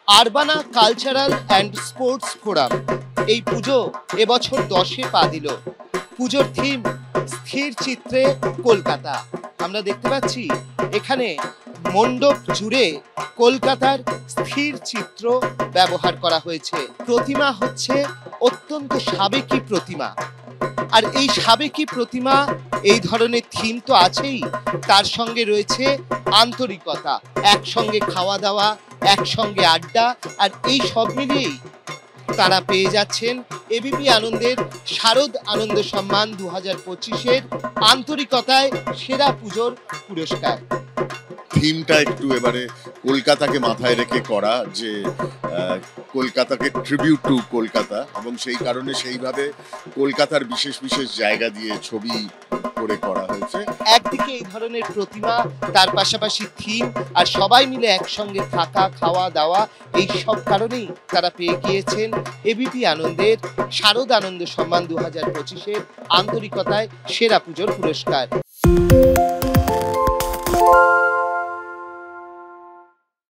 Urbana cultural and sports forum এই পুজো এবছর 10-এ পা দিল। পুজোর থিম স্থির চিত্রে কলকাতা। আমরা দেখতে পাচ্ছি এখানে মণ্ডপ জুড়ে কলকাতার স্থির চিত্র ব্যবহার করা হয়েছে। প্রতিমা হচ্ছে অত্যন্ত সাবেকি প্রতিমা, আর এই সাবেকি প্রতিমা, এই ধরনের থিম তো আছেই, তার সঙ্গে রয়েছে আন্তরিকতা, একসঙ্গে খাওয়া দাওয়া, একসঙ্গে আড্ডা, আর এই সব মিলিয়েই তারা পেয়ে যাচ্ছেন এবিপি আনন্দের শারদ আনন্দ সম্মান 2025-এর আন্তরিকতায় সেরা পুজোর পুরস্কার। থিমটা একটু এবারে কলকাতাকে মাথায় রেখে করা, যে কলকাতাকে ট্রিবিউট টু কলকাতা, এবং সেই কারণে সেইভাবে কলকাতার বিশেষ বিশেষ জায়গা দিয়ে ছবি করে করা হয়েছে। একদিকে এই ধরনের প্রতিমা, তার পাশাপাশি থিম, আর সবাই মিলে একসঙ্গে থাকা, খাওয়া দাওয়া, এই সব কারণেই তারা পেয়ে গিয়েছেন এবিপি আনন্দের শারদ আনন্দ সম্মান 2025-এর আন্তরিকতায় সেরা পুজোর পুরস্কার।